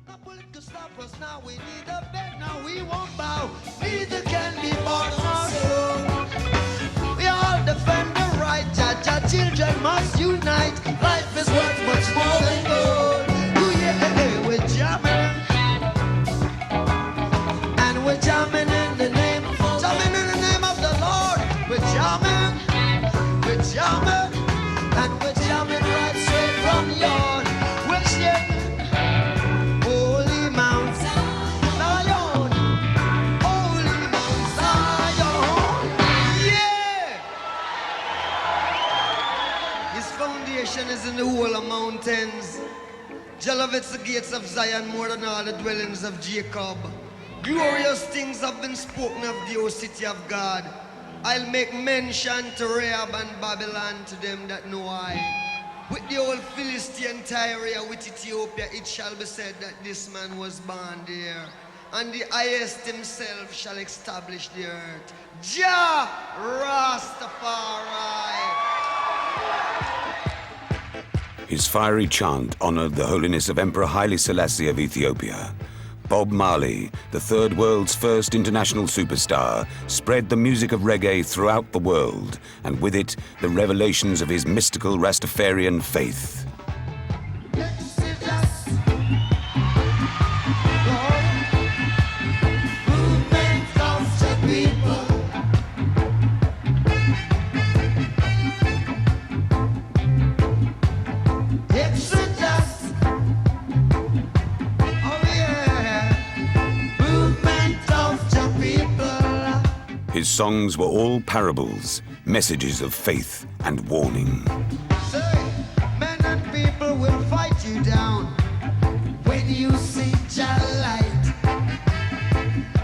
Nothing to stop us now. We need a bed now. We won't bow. Neither can be bought nor sold. We all defend the right. Jah children must unite. Life is worth much more than gold. Ooh, yeah, we're jamming. And we're jamming in the name of the Lord. We're jamming. We're jamming. And we're jamming right straight from yon. We're jamming. Holy Mount Zion. Holy Mount Zion. Yeah! His foundation is in the whole of mountains. Jah loveth the gates of Zion more than all the dwellings of Jacob. Glorious things have been spoken of the O city of God. I'll make mention to Rahab and Babylon to them that know I. With the old Philistine Tyre, with Ethiopia, it shall be said that this man was born there. And the highest himself shall establish the earth. Jah Rastafari. His fiery chant honored the holiness of Emperor Haile Selassie of Ethiopia. Bob Marley, the third world's first international superstar, spread the music of reggae throughout the world, and with it, the revelations of his mystical Rastafarian faith. His songs were all parables, messages of faith and warning. Say, men and people will fight you down when you see Jah light.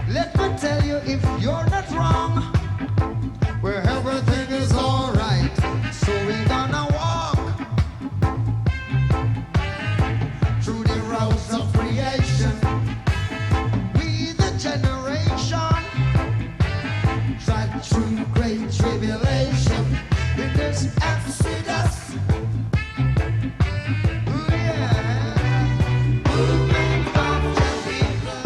Let me tell you, if you're not wrong, where everything is alright. So we're gonna walk through the roads of creation. We the generation trod through great tribulation in this exodus. Ooh, yeah. Movement of the people.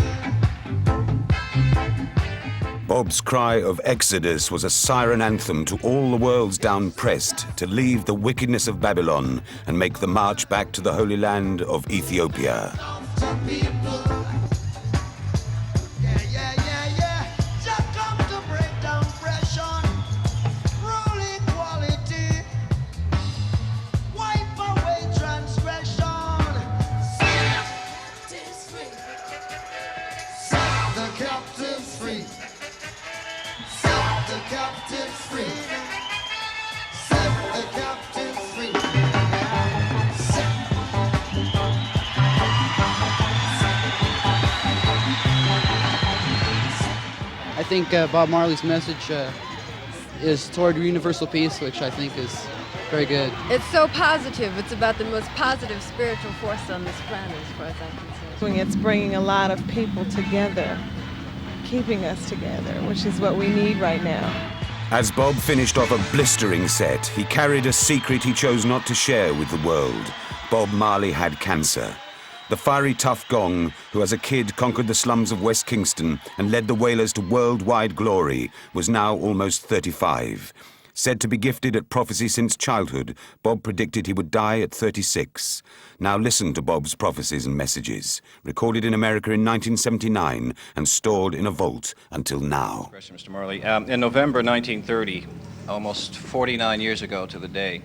Bob's cry of exodus was a siren anthem to all the worlds down-pressed to leave the wickedness of Babylon and make the march back to the Holy Land of Ethiopia. Of the people. Yeah, yeah, yeah, yeah. Jah come to break down oppression, rule equality, wipe away transgression. Set the captives free. Set the captives free. Set the captives free. Set. I think Bob Marley's message is toward universal peace, which I think is very good. It's so positive. It's about the most positive spiritual force on this planet, as far as I'm concerned. It's bringing a lot of people together, keeping us together, which is what we need right now. As Bob finished off a blistering set, he carried a secret he chose not to share with the world. Bob Marley had cancer. The fiery tough gong, who as a kid conquered the slums of West Kingston and led the Wailers to worldwide glory, was now almost 35. Said to be gifted at prophecy since childhood, Bob predicted he would die at 36. Now listen to Bob's prophecies and messages, recorded in America in 1979 and stored in a vault until now. Question, Mr. Marley. In November 1930, almost 49 years ago to the day,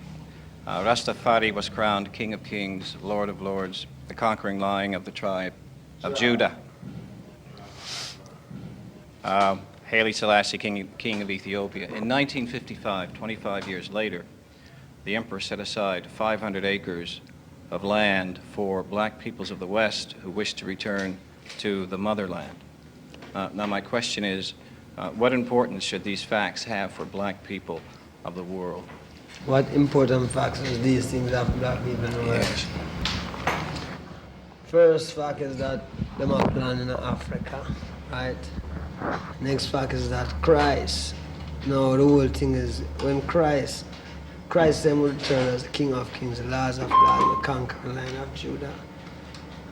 Rastafari was crowned King of Kings, Lord of Lords, the conquering lion of the tribe of Judah. Haile Selassie, King of Ethiopia. In 1955, 25 years later, the emperor set aside 500 acres of land for black peoples of the West who wished to return to the motherland. Now my question is, what importance should these facts have for black people of the world? What important facts is these things that black people know? Yes. First fact is that them are planning in Africa, right? Next fact is that Christ. Now the whole thing is when Christ then will return as the King of Kings, the Lords of Lords, the conquering Lion of Judah.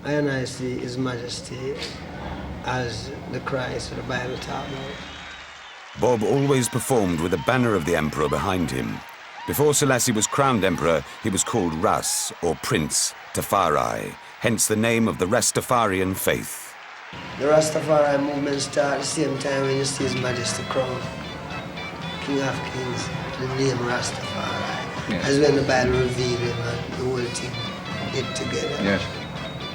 I see His Majesty as the Christ the Bible talks about. Bob always performed with the banner of the emperor behind him. Before Selassie was crowned emperor, he was called Ras, or Prince, Tafari, hence the name of the Rastafarian faith. The Rastafari movement started at the same time when you see His Majesty crowned King of Kings, the name Rastafari. Yes. That's when the Bible revealed Him and the whole thing get together. Yes.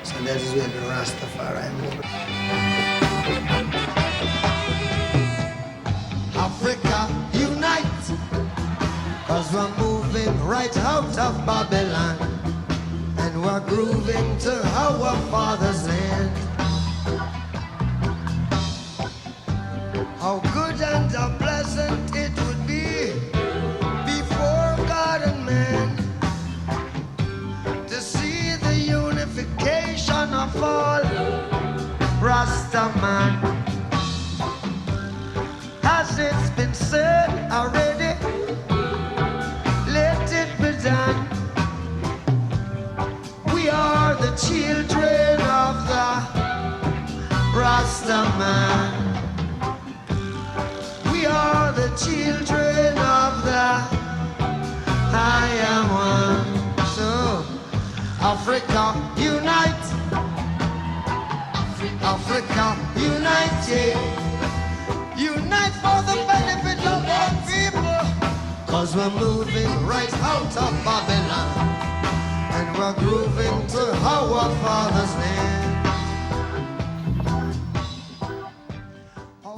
So that is when the Rastafari movement. Africa, unite, cause we're moving right out of Babylon, and we're grooving to our father's land. How good and how pleasant it would be before God and man to see the unification of all Rastaman. As it's been said already, let it be done. We are the children of the Rastaman. We are the children of the I am one. So, Africa, unite. Africa, unite, yeah. Unite for the benefit of all people. Cause we're moving right out of Babylon, and we're grooving to our father's land.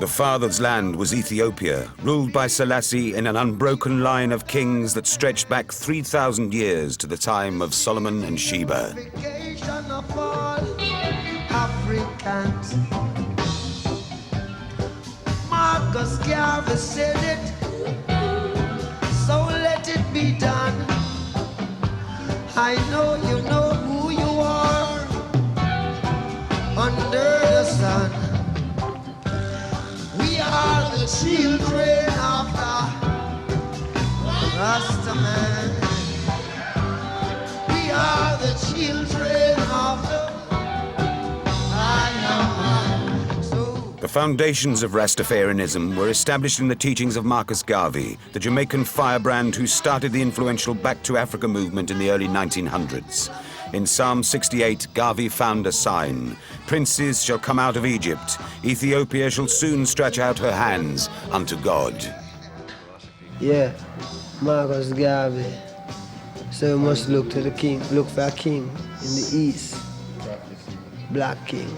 The father's land was Ethiopia, ruled by Selassie in an unbroken line of kings that stretched back 3,000 years to the time of Solomon and Sheba. Unification of all Africans. Marcus Garvey said it, so let it be done. I know you know who you are under the sun. We are the children of the Rastaman. We are the children of the I am one. So The foundations of Rastafarianism were established in the teachings of Marcus Garvey, the Jamaican firebrand who started the influential Back to Africa movement in the early 1900s. In Psalm 68, Garvey found a sign. Princes shall come out of Egypt. Ethiopia shall soon stretch out her hands unto God. Yeah, Marcus Garvey. So we must look to the king, look for a king in the east. Black king.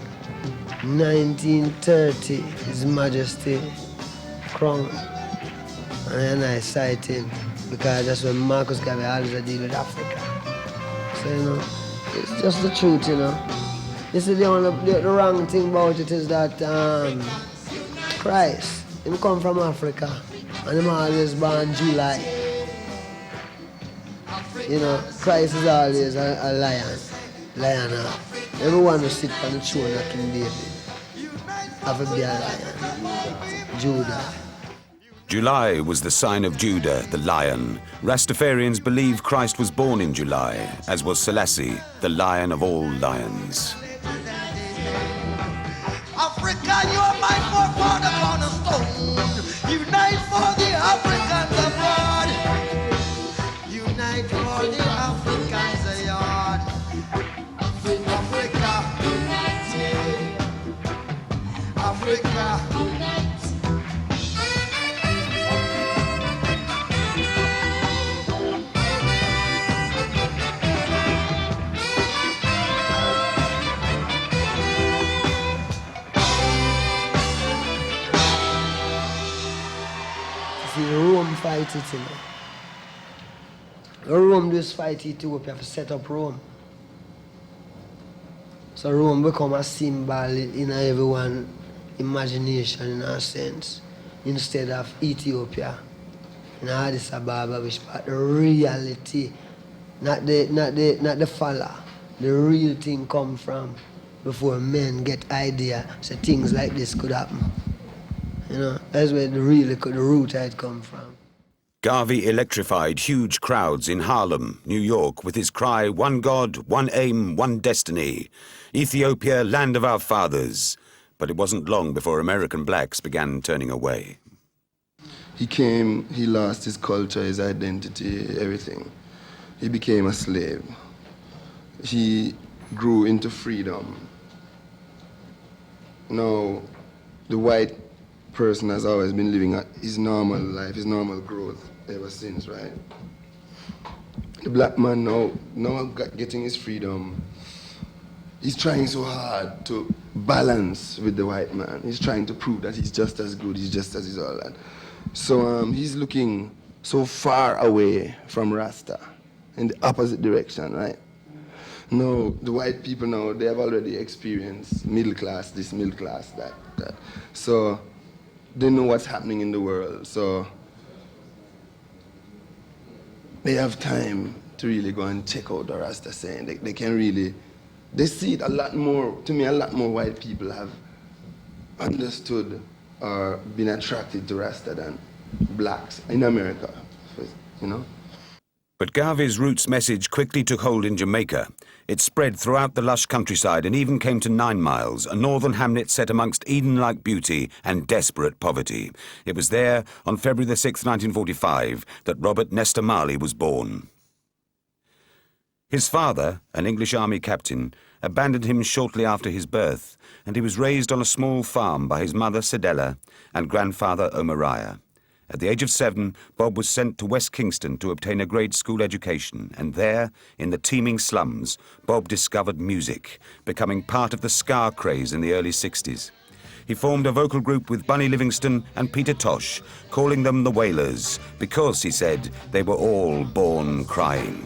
1930, His Majesty crowned. And I cite him because that's when Marcus Garvey always deal with Africa. So, you know, it's just the truth, you know. This is the wrong thing about it is that Christ, him come from Africa and him always born July. You know, Christ is always a lion. Everyone who sit on the throne of King David have to be a lion. Judah. July was the sign of Judah, the lion. Rastafarians believe Christ was born in July, as was Selassie, the lion of all lions. Africa, you're my forefather cornerstone. Unite for the Africans abroad. Unite for the Africans abroad. Africa, unite. Africa, unite. Rome fight it, you know. Rome just fight Ethiopia to set up Rome. So Rome become a symbol in everyone's imagination in a sense, instead of Ethiopia. In Addis Ababa, which part the reality, not the follow, the real thing come from before men get idea so things like this could happen. You know, that's where the root had come from. Garvey electrified huge crowds in Harlem, New York, with his cry, "One God, one aim, one destiny. Ethiopia, land of our fathers." But it wasn't long before American blacks began turning away. He came, he lost his culture, his identity, everything. He became a slave. He grew into freedom. Now, the white person has always been living his normal life, his normal growth ever since, right? The black man now getting his freedom, he's trying so hard to balance with the white man. He's trying to prove that he's just as good, he's just as he's all that. So he's looking so far away from Rasta, in the opposite direction, right? No, the white people now, they have already experienced middle class, this middle class, that. So they know what's happening in the world. So they have time to really go and check out the Rasta saying. They can really, they see it a lot more, to me, a lot more white people have understood or been attracted to Rasta than blacks in America, you know? But Garvey's roots message quickly took hold in Jamaica. It spread throughout the lush countryside and even came to 9 Miles, a northern hamlet set amongst Eden-like beauty and desperate poverty. It was there, on February 6, 1945, that Robert Nesta Marley was born. His father, an English army captain, abandoned him shortly after his birth, and he was raised on a small farm by his mother, Sedella, and grandfather, Omariah. At the age of 7, Bob was sent to West Kingston to obtain a grade school education, and there, in the teeming slums, Bob discovered music, becoming part of the ska craze in the early 60s. He formed a vocal group with Bunny Livingston and Peter Tosh, calling them the Wailers, because, he said, they were all born crying.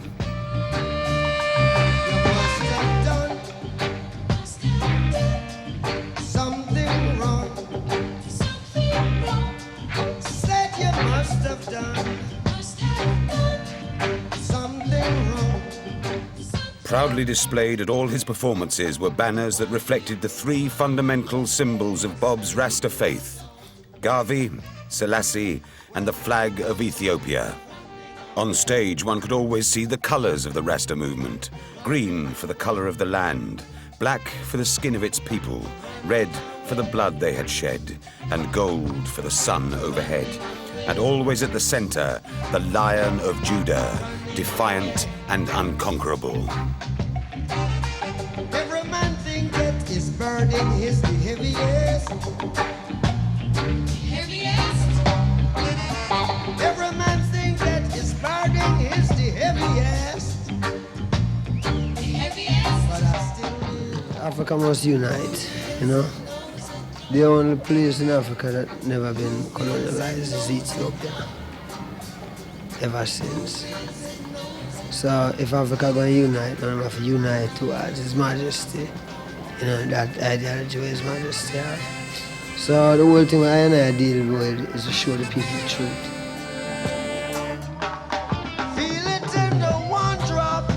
Proudly displayed at all his performances were banners that reflected the 3 fundamental symbols of Bob's Rasta faith: Garvey, Selassie, and the flag of Ethiopia. On stage, one could always see the colors of the Rasta movement: green for the color of the land, black for the skin of its people, red for the blood they had shed, and gold for the sun overhead. And always at the center, the Lion of Judah, defiant and unconquerable. Every man think that his burden is the heaviest. Every man think that his burden is the heaviest. But I still... Africa must unite, you know? The only place in Africa that never been colonialized is Ethiopia, ever since. So if Africa going to unite, then we have to unite towards His Majesty, you know, that ideology where His Majesty has. So the whole thing I and I deal with is to show the people the truth. Feel it in the one drop,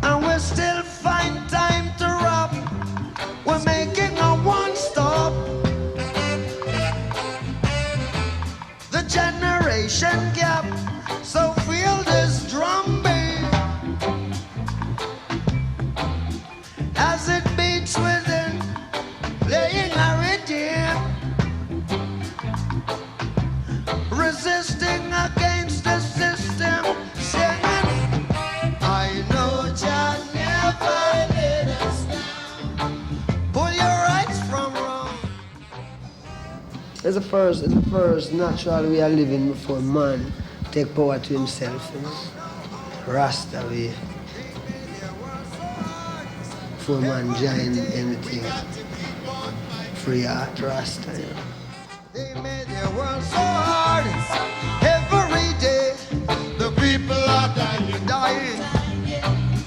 and we still find time to rob. We're making a one-stop. The generation gap, so feel this drum beat as it beats within, playing a rhythm, resisting against the system, singing, I know Jah never let us down. Pull your rights from wrong. It's the first natural way of living before man take power to himself, you know. Rasta way. Before man join anything. Free art, Rasta, you know. They made their world so hard. Every day, the people are dying.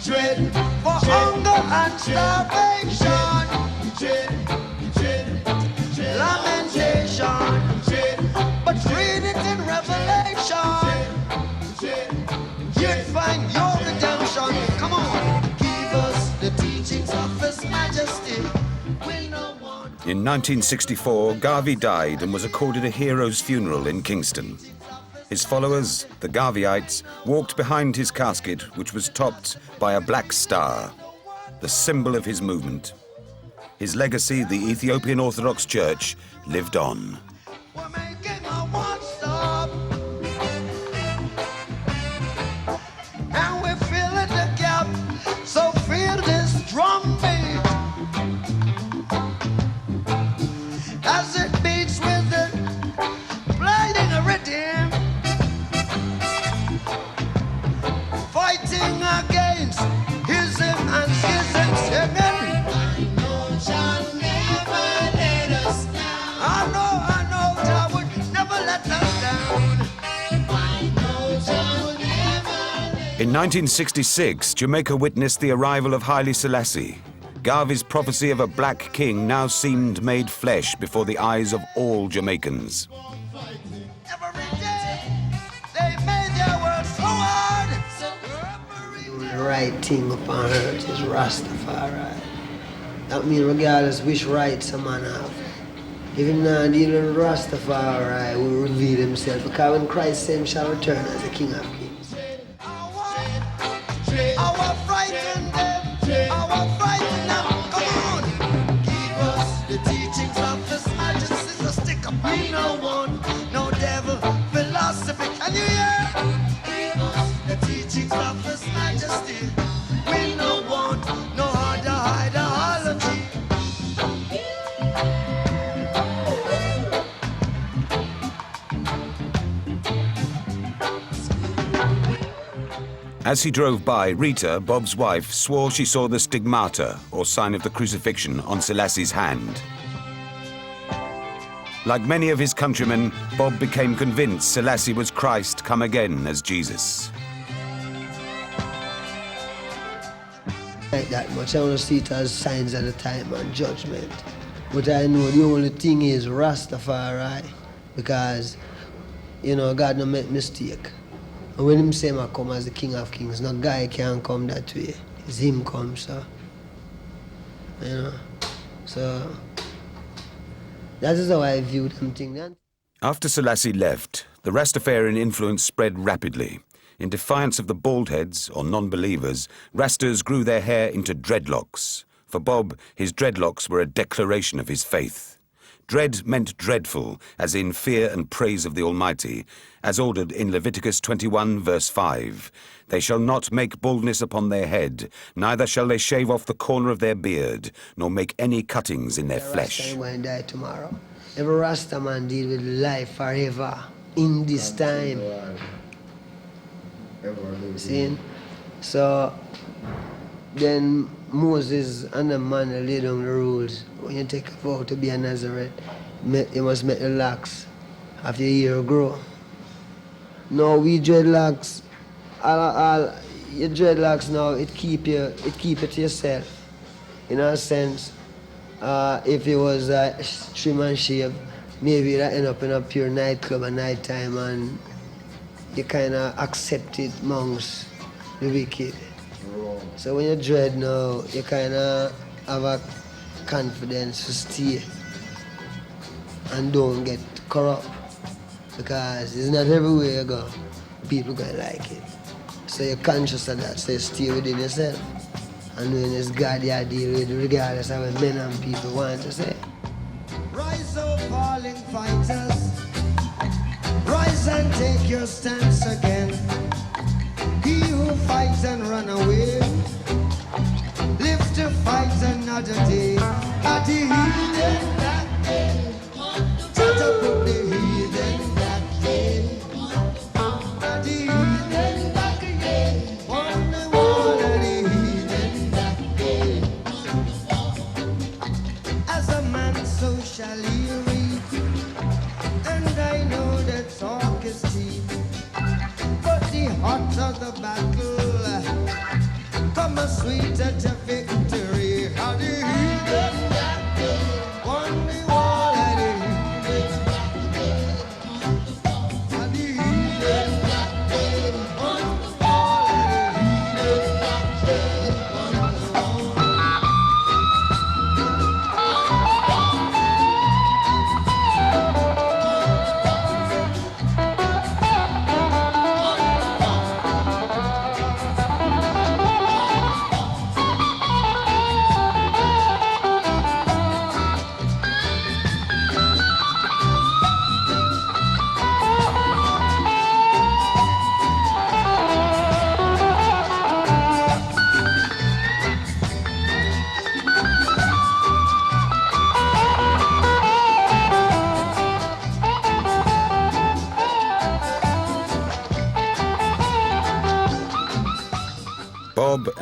Dread for hunger and starvation. Lamentation. But read it in Revelation. You'd find your redemption. Come on. Give us the teachings of His Majesty. We no want. In 1964, Garvey died and was accorded a hero's funeral in Kingston. His followers, the Garveyites, walked behind his casket, which was topped by a black star, the symbol of his movement. His legacy, the Ethiopian Orthodox Church, lived on. We're making a one-stop, and we're filling the gap, so feel this drum beat as it beats with it, blinding a rhythm, fighting against ism and schism, singing. I know, Jah would never let us down. In 1966, Jamaica witnessed the arrival of Haile Selassie. Garvey's prophecy of a black king now seemed made flesh before the eyes of all Jamaicans. Every day, they made their work so hard. The right thing upon earth is Rastafari. That means regardless which rights a man have, if him not deal with Rastafari, will reveal himself. Because when Christ said him shall return as the King of Kings. Our frighten them, come on. Give us the teachings of His Majesty, the stick up. We no one, no devil, philosophy. Can you hear? Give us the teachings of His Majesty. We no one, no ideology. As he drove by, Rita, Bob's wife, swore she saw the stigmata, or sign of the crucifixion, on Selassie's hand. Like many of his countrymen, Bob became convinced Selassie was Christ come again as Jesus. Like that much, I want to see it as signs of the time and judgment. But I know the only thing is Rastafari, because, you know, God no make mistake. And when him say I come as the King of Kings, no guy can come that way. It's him come, so. You know, so that is how I view them things. After Selassie left, the Rastafarian influence spread rapidly. In defiance of the baldheads, or non-believers, Rastas grew their hair into dreadlocks. For Bob, his dreadlocks were a declaration of his faith. Dread meant dreadful, as in fear and praise of the Almighty, as ordered in Leviticus 21, verse 5. They shall not make baldness upon their head, neither shall they shave off the corner of their beard, nor make any cuttings in their flesh. Rasta going to die tomorrow. Every Rasta man deal with life forever, in this time. See? So, then Moses and the man laid down the rules. When you take a vow to be a Nazareth, you must make the locks of your hair grow. Now we dreadlocks, all your dreadlocks now, it keep it to yourself. In a sense, if it was a trim and shave, maybe that end up in a pure nightclub at night time, and you kind of accept it amongst the wicked. So when you dread now, you kind of have a confidence to stay and don't get corrupt, because it's not everywhere you go, people gonna like it. So you're conscious of that, so you stay within yourself. And when it's God you deal with, regardless of what men and people want to say. Rise, O falling fighters, rise and take your stance again. He who fights and run away, live to fight another day. At the heathen that day, try to put the heathen that day. At the heathen back again, on the wall of the heathen that day. As a man, so shall he reap, and I know that talk is cheap. But the hotter the battle, come a sweeter to victory. How do you heathen that day? On the wall of the heathen that day. How do you heathen that day? On the wall of the heathen that day. On the wall.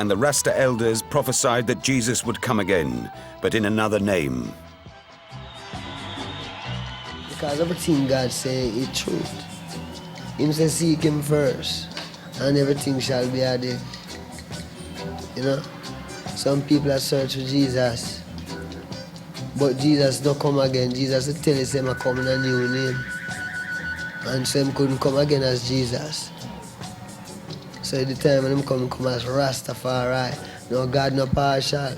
and the Rasta elders prophesied that Jesus would come again, but in another name. Because everything God say is truth. Him say seek him first, and everything shall be added. You know? Some people are search for Jesus, but Jesus don't come again. Jesus will tell us him I come in a new name. And so him couldn't come again as Jesus. So at the time when him come as Rastafari. No, God no partial.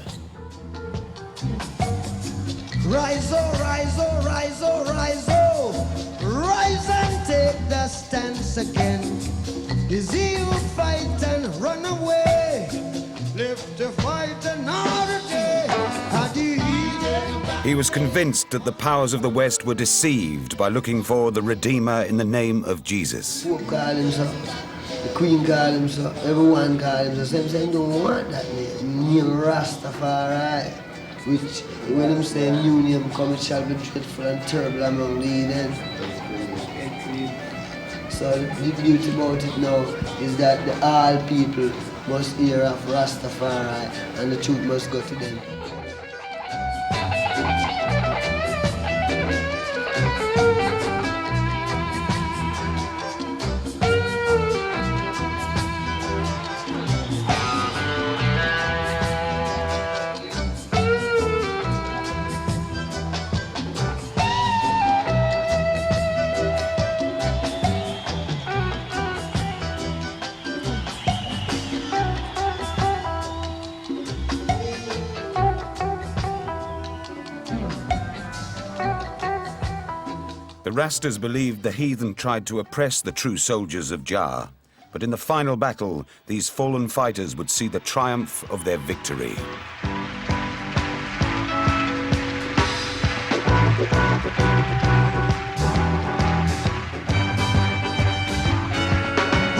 Rise, oh, rise, oh, rise, oh, rise, oh. Rise and take the stance again. Is he who fight and run away? Live to fight another day. He was convinced that the powers of the West were deceived by looking for the Redeemer in the name of Jesus. Pope called him so, the Queen called him so, everyone called him so. Same saying don't want that name. Name Rastafari. Which when him say new name come, it shall be dreadful and terrible among the heathen. So the beauty about it now is that the all people must hear of Rastafari and the truth must go to them. The Rastas believed the heathen tried to oppress the true soldiers of Jah, but in the final battle, these fallen fighters would see the triumph of their victory.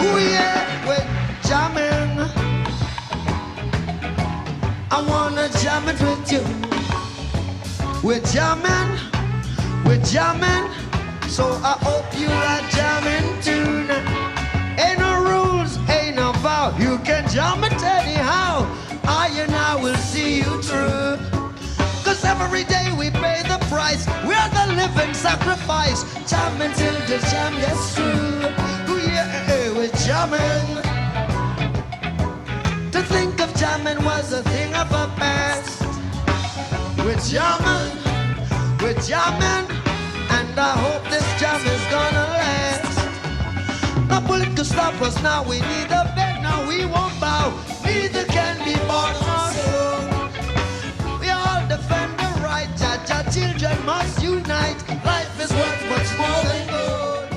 Ooh, yeah, we're jamming. I wanna jam it with you. We're jamming, we're jamming. So I hope you are jamming too. Ain't no rules, ain't no vow. You can jam it anyhow. I and I will see you through. Cause every day we pay the price. We're the living sacrifice. Jamming till the jam gets through. Ooh, yeah, we're jamming. To think of jamming was a thing of the past. We're jamming, we're jamming. And I hope this jam is gonna last. No bullet could stop us now. We need a bed, now we won't bow. Neither can be bought nor sold. We all defend the right. Jah children must unite. Life is worth much more than gold.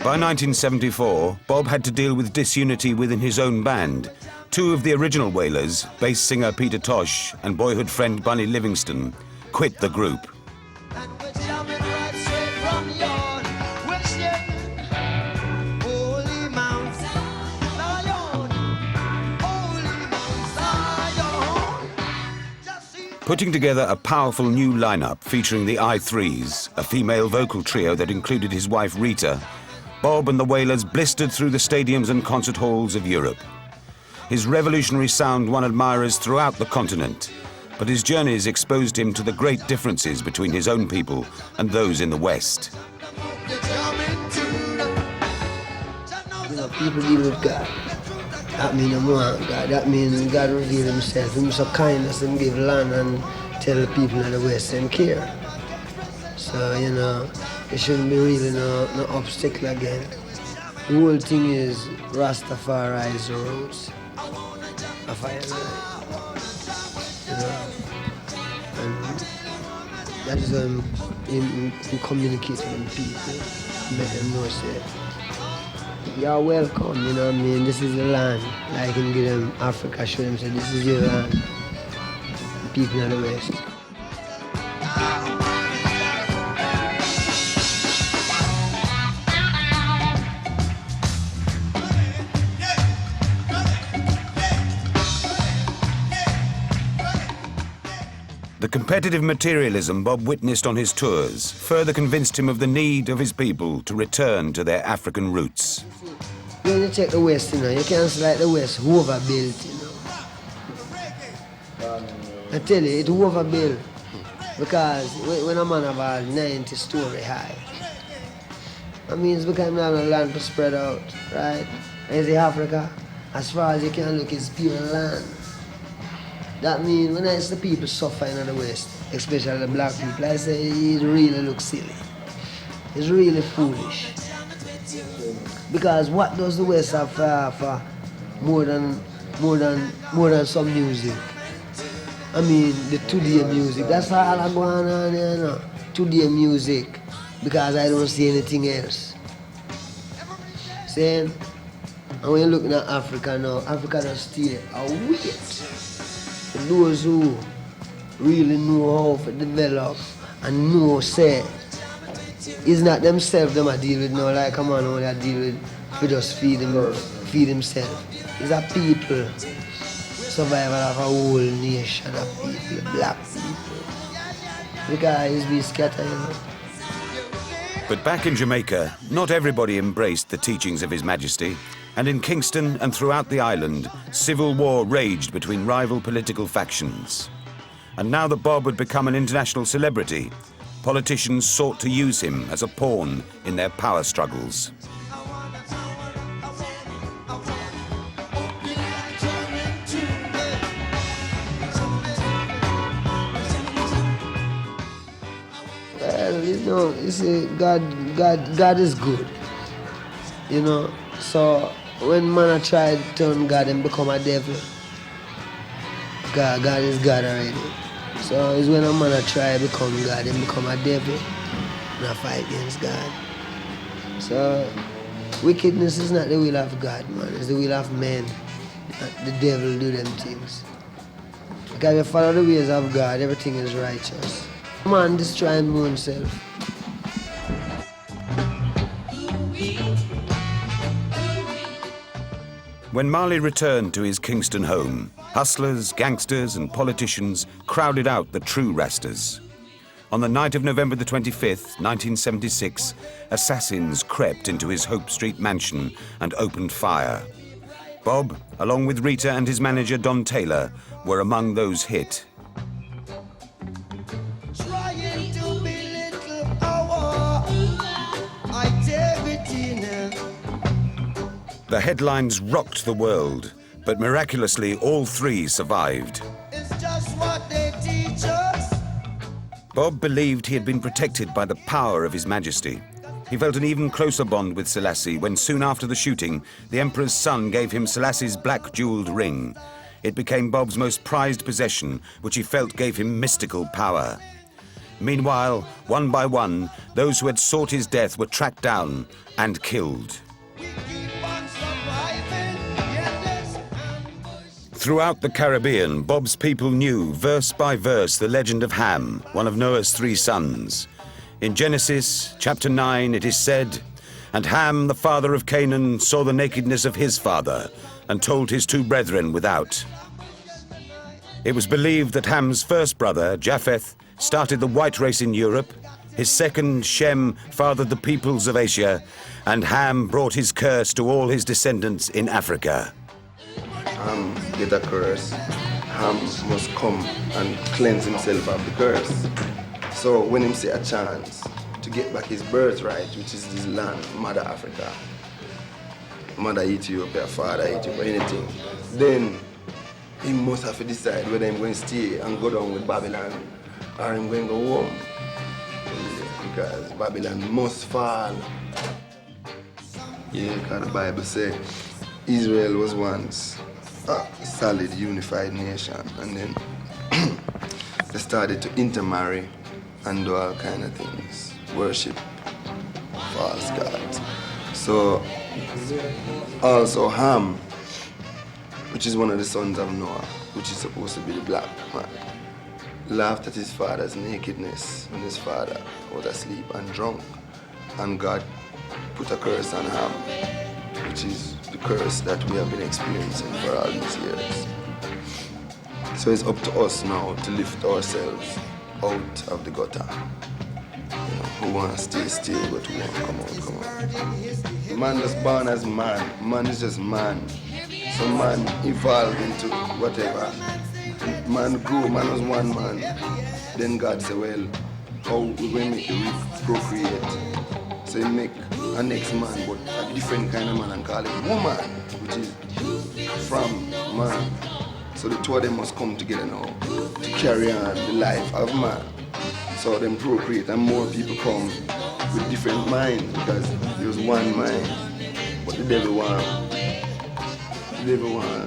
By 1974, Bob had to deal with disunity within his own band. Two of the original Wailers, bass singer Peter Tosh and boyhood friend Bunny Livingston, quit the group. Putting together a powerful new lineup featuring the I-Threes, a female vocal trio that included his wife Rita, Bob and the Wailers blistered through the stadiums and concert halls of Europe. His revolutionary sound won admirers throughout the continent, but his journeys exposed him to the great differences between his own people and those in the West. You know, people deal with God. That means I want God. That means God reveal himself. Him so kindness and give land and tell the people in the West and care. So, you know, it shouldn't be really no obstacle again. The whole thing is Rastafari is the roots of our life. You know? And that is him communicating with people, make them know say, you're welcome, you know what I mean? This is the land. Like him give them Africa, show them say this is your land. The people in the West. The competitive materialism Bob witnessed on his tours further convinced him of the need of his people to return to their African roots. When you check the West, you know, you can't say like the West overbuilt, you know. I tell you, it overbuilt. Because when a man have a 90-story high, that means because I'm not a land to spread out, right? And you see Africa, as far as you can look, it's pure land. That means when I see the people suffer in the West, especially the black people, I say it really looks silly. It's really foolish. Because what does the West have for more than some music? I mean, the today music. That's all I'm going on here now. Today music. Because I don't see anything else. Saying, and when you're looking at Africa now, Africa just stay a wait. For those who really know how to develop and know, say, it's not themselves them I deal with now, like a man only I deal with, we just feed himself. It's a people, survival of a whole nation of people, black people. Because we scatter, you know. But back in Jamaica, not everybody embraced the teachings of His Majesty, and in Kingston and throughout the island, civil war raged between rival political factions. And now that Bob had become an international celebrity, politicians sought to use him as a pawn in their power struggles. Well, you know, you see, God is good, you know. So when man try to turn God and become a devil, God is God already. So it's when a man try to become God and become a devil, and I fight against God. So wickedness is not the will of God, man. It's the will of men. The devil do them things. Because if you follow the ways of God, everything is righteous. Man destroying himself. When Marley returned to his Kingston home, hustlers, gangsters and politicians crowded out the true Rastas. On the night of November the 25th, 1976, assassins crept into his Hope Street mansion and opened fire. Bob, along with Rita and his manager Don Taylor, were among those hit. Trying to belittle our activity now. The headlines rocked the world, but miraculously all three survived. It's just what they teach us. Bob believed he had been protected by the power of His Majesty. He felt an even closer bond with Selassie when soon after the shooting, the Emperor's son gave him Selassie's black jeweled ring. It became Bob's most prized possession, which he felt gave him mystical power. Meanwhile, one by one, those who had sought his death were tracked down and killed. Throughout the Caribbean, Bob's people knew, verse by verse, the legend of Ham, one of Noah's 3 sons. In Genesis, chapter 9, it is said, "And Ham, the father of Canaan, saw the nakedness of his father, and told his 2 brethren without." It was believed that Ham's first brother, Japheth, started the white race in Europe, his second, Shem, fathered the peoples of Asia, and Ham brought his curse to all his descendants in Africa. Ham get a curse, Ham must come and cleanse himself of the curse. So when him see a chance to get back his birthright, which is his land, Mother Africa, Mother Ethiopia, Father Ethiopia, anything, then he must have to decide whether he's going to stay and go down with Babylon or he's going to go home. Because Babylon must fall. Yeah, because the Bible says Israel was once a solid, unified nation, and then they started to intermarry and do all kind of things, worship false gods. So also Ham, which is one of the sons of Noah, which is supposed to be the black man, laughed at his father's nakedness when his father was asleep and drunk, and God put a curse on Ham, which is the curse that we have been experiencing for all these years. So it's up to us now to lift ourselves out of the gutter. You know, who want to stay still, but who want to come out. Man was born as man. Man is just man. So man evolved into whatever when man grew, man was one man. Then God said, well, how we going to make the procreate? So he make a next man, but a different kind of man, and call it woman, which is from man. So the two of them must come together now to carry on the life of man. So them procreate and more people come with different minds because there's one mind. But the devil want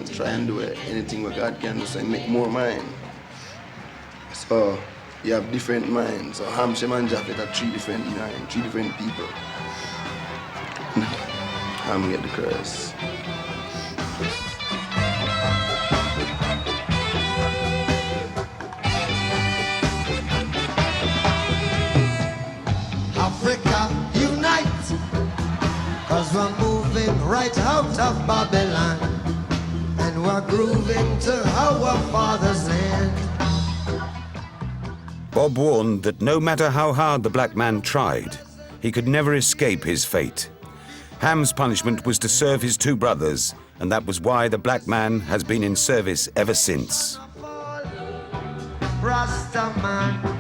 to try and do anything what God can do, so he make more mind. So you have different minds. So Ham, Shem and Japheth are three different minds, three different people. Ham get the curse. Africa, unite, cause we're moving right out of Babylon, and we're grooving to our father's land. Bob warned that no matter how hard the black man tried, he could never escape his fate. Ham's punishment was to serve his two brothers, and that was why the black man has been in service ever since. Rastaman.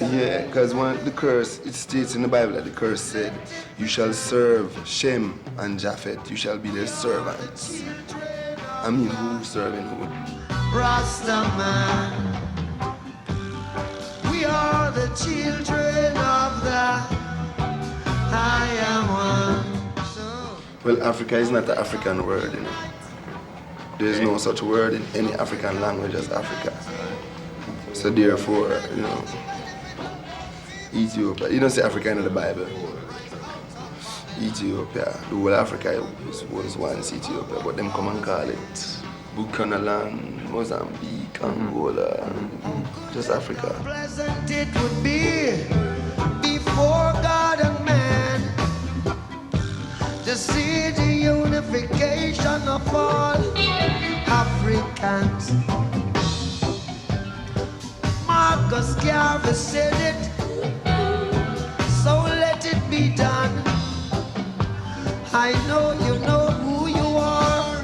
Yeah, because the curse, it states in the Bible that the curse said, you shall serve Shem and Japheth, you shall be their servants. I mean, who serving who? Rastaman. We are the children of the I am one. Well, Africa is not an African word, you know. There is no such word in any African language as Africa. So therefore, you know, Ethiopia, you don't say Africa in the Bible. Ethiopia, the whole Africa was once Ethiopia, but them come and call it Buchanan, Mozambique, Angola, just Africa. Pleasant it would be before God and man to see the unification of all Africans. Marcus Garvey said it, so let it be done. I know you know who you are.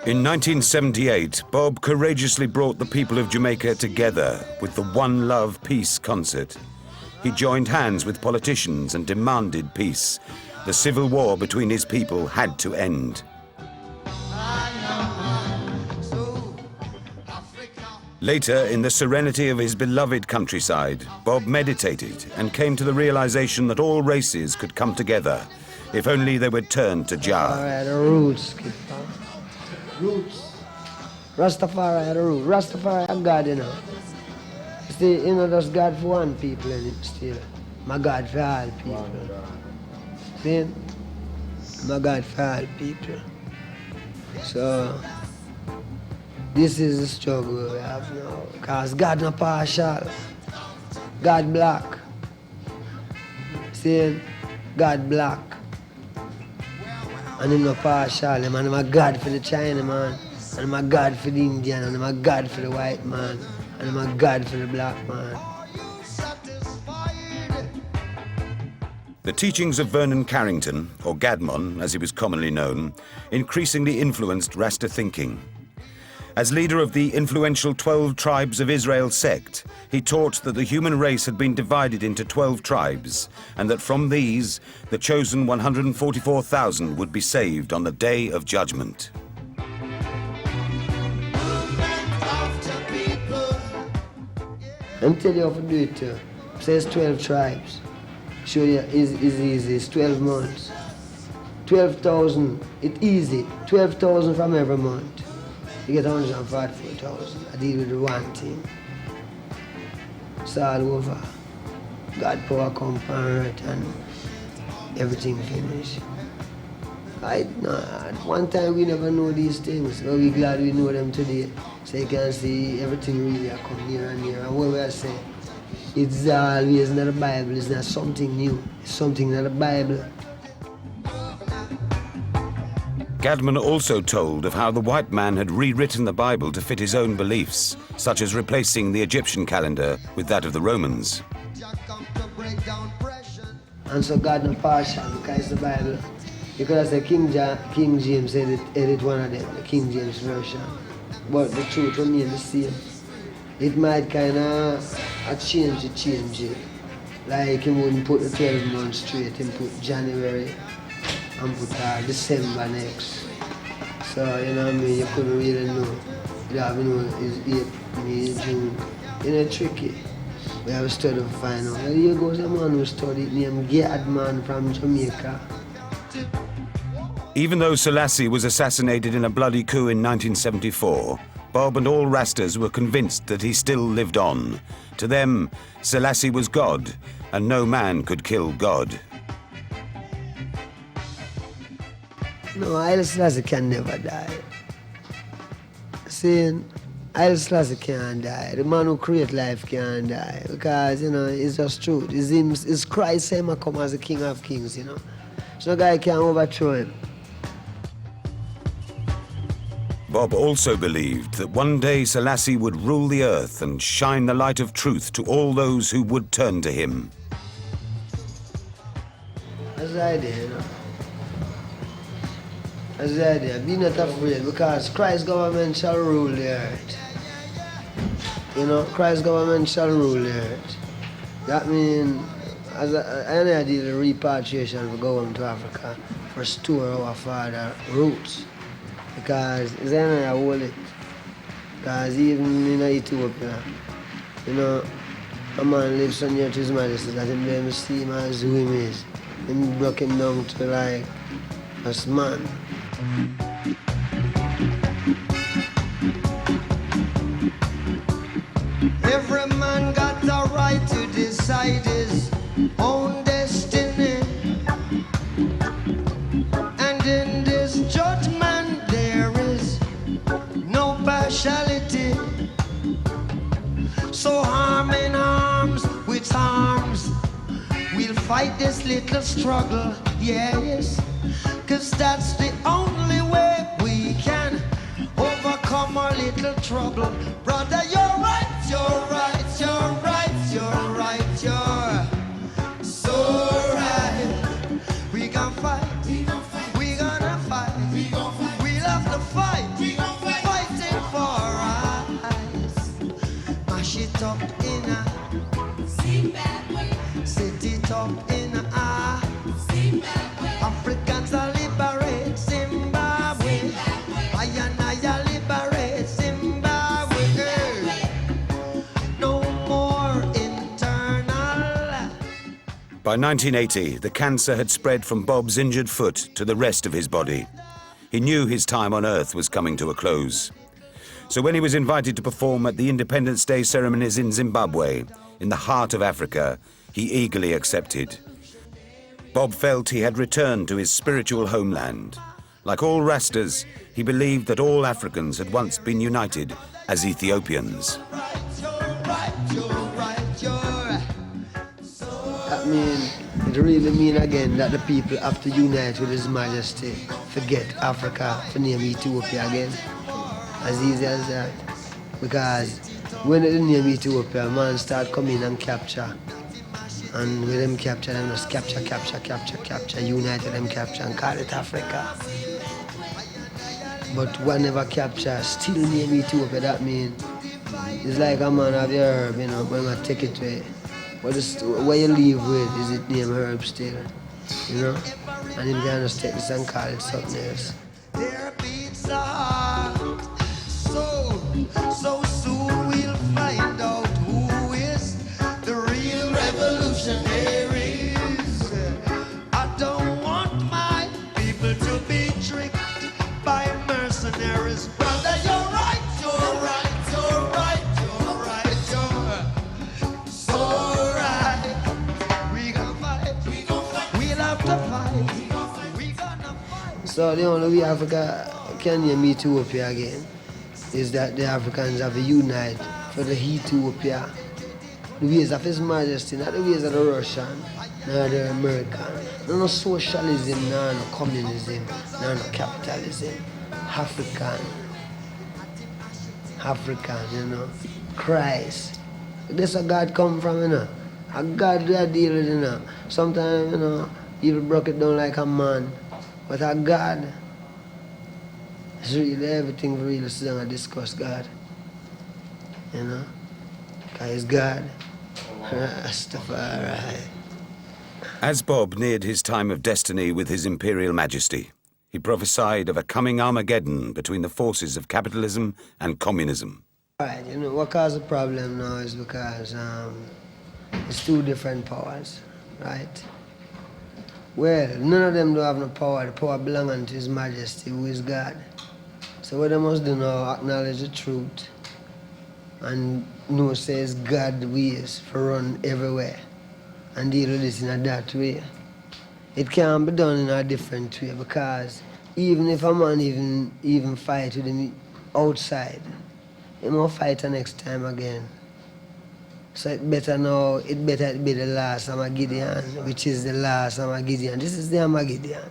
In 1978, Bob courageously brought the people of Jamaica together with the One Love Peace concert. He joined hands with politicians and demanded peace. The civil war between his people had to end. Later, in the serenity of his beloved countryside, Bob meditated and came to the realization that all races could come together if only they would turn to Jah. Rastafari, the roots, kid. Roots. Rastafari, the root. Rastafari, a God, you know. See, you know, there's God for one people in it still. My God for all people. See? My God for all people. So, this is the struggle we have now. Because God not partial. God black. See? God black. And him not partial. Man, I'm a God for the China man. And I'm a God for the Indian. And I'm a God for the white man. And I'm a God for the black man. The teachings of Vernon Carrington, or Gadmon as he was commonly known, increasingly influenced Rasta thinking. As leader of the influential 12 Tribes of Israel sect, he taught that the human race had been divided into 12 tribes, and that from these, the chosen 144,000 would be saved on the Day of Judgment. Let me tell you how to do it too. It says 12 tribes. Show you it's easy, it's 12 months. 12,000, it's easy. 12,000 from every month. You get 144,000. I deal with the one thing. It's all over. God power come from earth and everything finished. At one time we never know these things, but we're glad we know them today. So you can see everything really come near and near. And what we are saying, it's always not the Bible, it's not something new. It's something in the Bible. Gadmon also told of how the white man had rewritten the Bible to fit his own beliefs, such as replacing the Egyptian calendar with that of the Romans. And so God not partial because the Bible You could have said King James edit one of them, the King James version. But the truth remains the same. It might kind of change it. Like he wouldn't put the 12 months straight, he put January and put December next. So, you know what I mean, you couldn't really know. You have to know it's 8, May, June. You know, tricky. We have to study to find out. And here goes a man who studied named Gad Man from Jamaica. Even though Selassie was assassinated in a bloody coup in 1974, Bob and all Rastas were convinced that he still lived on. To them, Selassie was God, and no man could kill God. No, Haile Selassie can never die. Saying Haile Selassie can't die. The man who create life can't die. Because, you know, it's just truth. It's Christ him come as the King of Kings, you know. So no guy can overthrow him. Bob also believed that one day Selassie would rule the earth and shine the light of truth to all those who would turn to him. That's the idea, you know. That's the idea. Be not afraid, because Christ's government shall rule the earth. You know, Christ's government shall rule the earth. That means, as I did the repatriation for going to Africa for restore our father roots. Because it's another hold it. Because even in Ethiopia, you know, a man lives so near to his majesty that him them see him as who him is. Him broke him down to like a man. Every man got the right to decide his own destiny. And in this judgment there is no partiality. So arm in arms with arms, we'll fight this little struggle, yes. 'Cause that's the only way we can overcome our little trouble. Brother, you're right, you're right, you're right, you're right, you're so right. We gon' fight, we gonna fight, we'll have to fight, fighting for our rights. Mash it up in a Zimbabwe, set it up in a Zimbabwe. Africans are liberate Zimbabwe. I liberate Zimbabwe. No more internal. By 1980, the cancer had spread from Bob's injured foot to the rest of his body. He knew his time on Earth was coming to a close. So when he was invited to perform at the Independence Day ceremonies in Zimbabwe, in the heart of Africa, he eagerly accepted. Bob felt he had returned to his spiritual homeland. Like all Rastas, he believed that all Africans had once been united as Ethiopians. That means, it really means again that the people have to unite with His Majesty. Forget Africa, for name Ethiopia again. As easy as that. Because when they name Ethiopia, man start coming and capture. And with them capture, them just capture, unite them capture and call it Africa. But whenever capture, still name Ethiopia, that means it's like a man have your herb, you know, when I take it away. What you leave with, is it name herb still, you know? And him can just take this and call it something else. Their beats are hard. So soon we'll find out who is the real revolutionaries. I don't want my people to be tricked by mercenaries. Brother, you're right, you're right, you're right, you're right, you're so right. We gonna fight, we'll have to fight, we gonna fight. So the only way Africa can name Ethiopia again is that the Africans have to unite for the Ethiopia. The ways of His Majesty, not the ways of the Russian, nor the American. No socialism, no communism, no capitalism. African, you know. Christ. This a God come from, you know. A God that deal with, you know. Sometimes, you know, people broke it down like a man. But our God is really everything we really sit down and discuss God. You know? Because He's God. Rastafari. As Bob neared his time of destiny with His Imperial Majesty, he prophesied of a coming Armageddon between the forces of capitalism and communism. Right, you know, what caused the problem now is because it's two different powers, right? Well, none of them don't have no power. The power belongs to His Majesty, who is God. So what they must do now, acknowledge the truth and know says God ways for run everywhere and deal with this in a that way. It can't be done in a different way because even if a man even fight with him outside, he must fight the next time again. So it better now, it better be the last Armageddon, which is the last Armageddon. This is the Armageddon.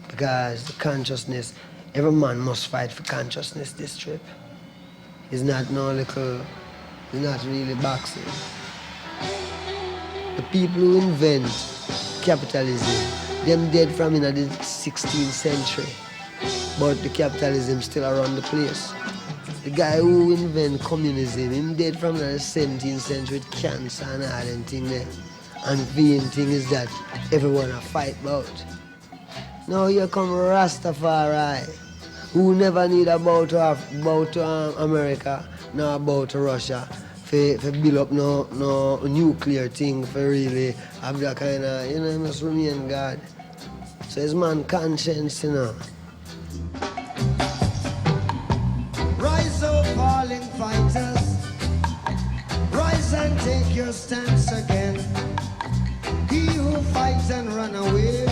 Because the consciousness, every man must fight for consciousness this trip. It's not no little, it's not really boxing. The people who invent capitalism, them dead from in the 16th century. But the capitalism still around the place. The guy who invent communism, him dead from the 17th century with cancer and all them thing there. And the main thing is that everyone a fight about. Now here come Rastafari, who never need about to America, nor about to Russia, for build up no nuclear thing, for really have that kind of, you know, he must remain God. So it's man conscience, you know. Rise up, falling fighters. Rise and take your stance again. He who fights and run away,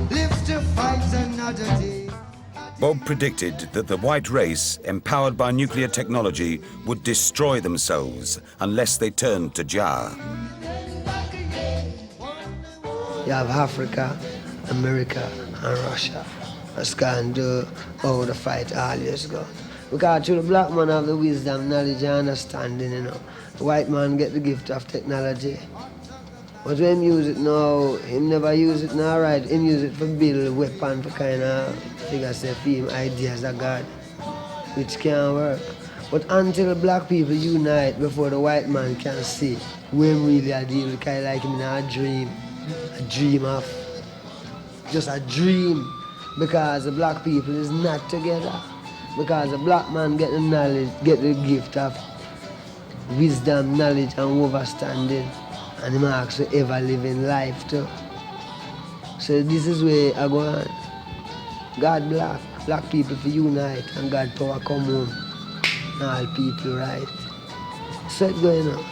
live to fight another day. Bob predicted that the white race, empowered by nuclear technology, would destroy themselves unless they turned to Jah. You have Africa, America, and Russia. That's kind of how the fight always go. Because through the black man have the wisdom, knowledge, and understanding, you know. The white man get the gift of technology. But when him use it now, him never use it now, right? Him use it for build weapon for kind of figure say for him ideas of God, which can't work. But until black people unite before the white man can see who him really a deal with, kind of like him in a dream of, just a dream, because the black people is not together. Because the black man get the knowledge, get the gift of wisdom, knowledge, and understanding. And him actually ever live in life too. So this is where I go on. God black people for unite and God power come home. And all people right. So it's going on.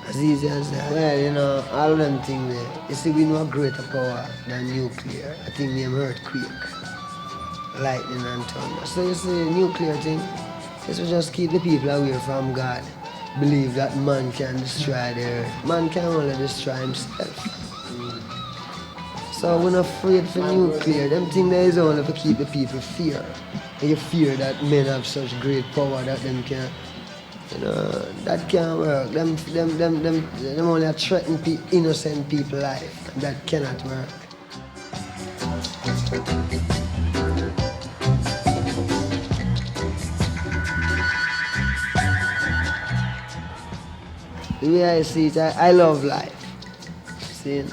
As easy as that. Well, you know, all of them things there. You see, we know a greater power than nuclear. I think name earthquake, lightning and thunder. So you see, nuclear thing, this will just keep the people away from God. Believe that man can destroy the earth. Man can only destroy himself. So we're not afraid for nuclear. Them things there is only to keep the people fear. And you fear that men have such great power that them can, you know, that can't work. Them only threaten innocent people's life. And that cannot work. The way I see it, I love life. See?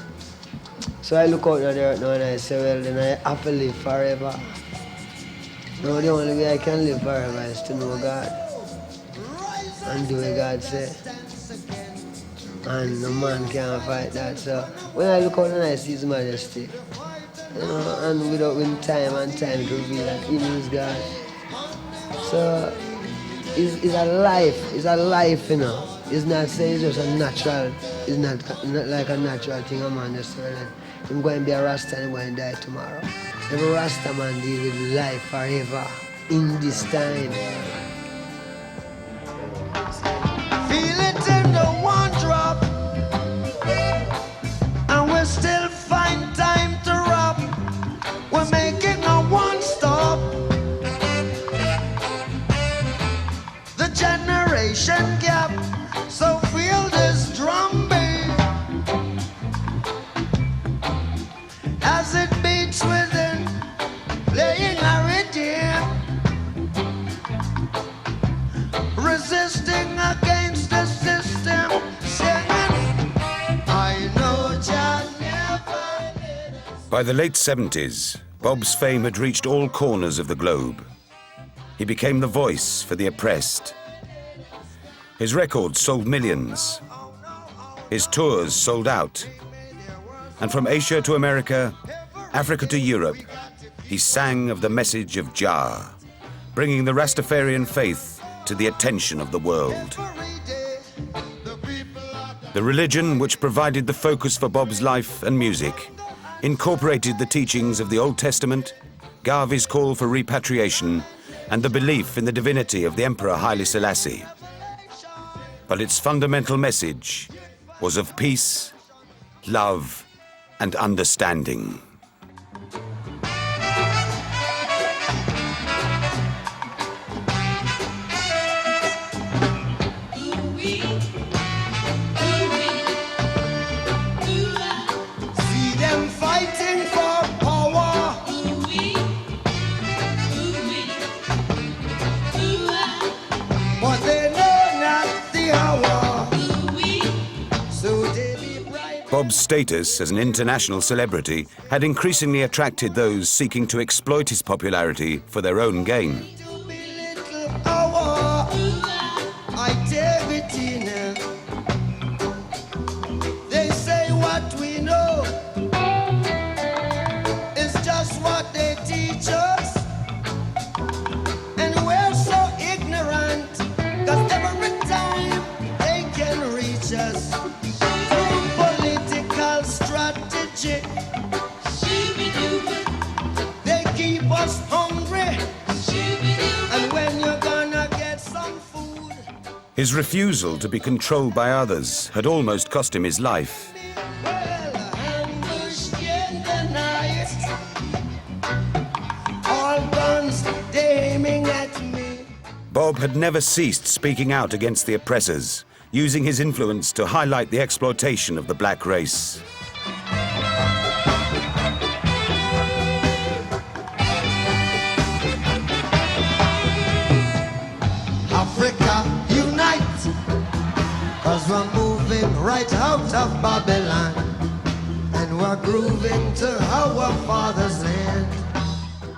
So I look out at the earth now and I say, well, then I have to live forever. Now the only way I can live forever is to know God and do what God says. And no man can fight that. So when I look out and I see His Majesty, you know, and without time and time to reveal that He is God. So it's a life, you know. It's not saying it's just a natural, it's not like a natural thing a man just say that I'm going to be a Rasta and I'm going to die tomorrow. Every Rasta man deal with life forever in this time. Feel it in the one drop, and we still find time to rob. We're making a one stop. The generation gap. So feel this drum beat as it beats with By the late 70s, Bob's fame had reached all corners of the globe. He became the voice for the oppressed. His records sold millions. His tours sold out. And from Asia to America, Africa to Europe, he sang of the message of Jah, bringing the Rastafarian faith to the attention of the world. The religion which provided the focus for Bob's life and music incorporated the teachings of the Old Testament, Garvey's call for repatriation, and the belief in the divinity of the Emperor Haile Selassie. But its fundamental message was of peace, love, and understanding. Bob's status as an international celebrity had increasingly attracted those seeking to exploit his popularity for their own gain. They say what we know is just what they teach us, and we're so ignorant, 'cause every time they can reach us through political strategy, they keep us hungry, and when you're gonna get some food. His refusal to be controlled by others had almost cost him his life. Well, ambushed in the night, all guns aiming at me. Bob had never ceased speaking out against the oppressors, using his influence to highlight the exploitation of the black race. Africa, unite, 'cause we're moving right out of Babylon, and we're grooving to our father's land.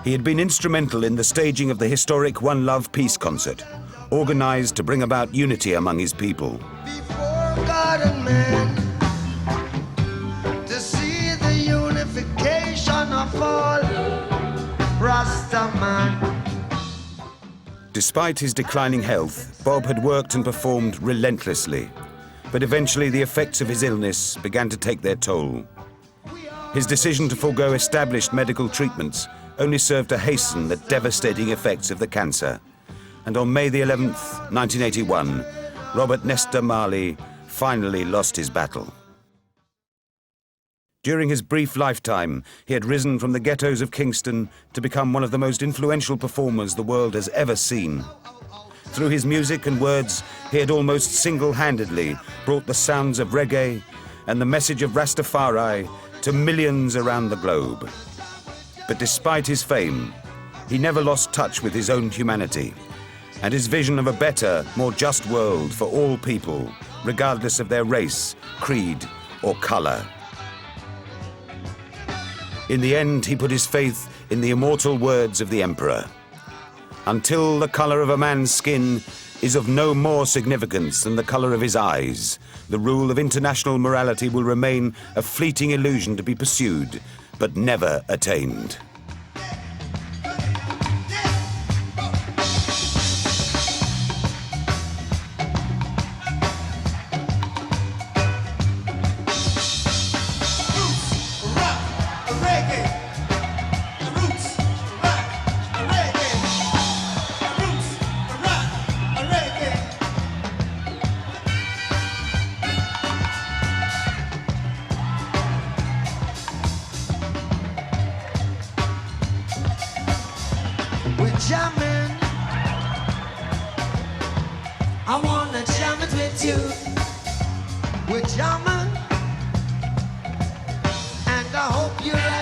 He had been instrumental in the staging of the historic One Love Peace concert, organized to bring about unity among his people. Before God and man, to see the unification of all Rasta man. Despite his declining health, Bob had worked and performed relentlessly, but eventually the effects of his illness began to take their toll. His decision to forego established medical treatments only served to hasten the devastating effects of the cancer. And on May the 11th, 1981, Robert Nesta Marley finally lost his battle. During his brief lifetime, he had risen from the ghettos of Kingston to become one of the most influential performers the world has ever seen. Through his music and words, he had almost single-handedly brought the sounds of reggae and the message of Rastafari to millions around the globe. But despite his fame, he never lost touch with his own humanity and his vision of a better, more just world for all people, regardless of their race, creed, or color. In the end, he put his faith in the immortal words of the Emperor. Until the color of a man's skin is of no more significance than the color of his eyes, the rule of international morality will remain a fleeting illusion to be pursued, but never attained. Jamming, I wanna jam it with you. We're jamming, and I hope you like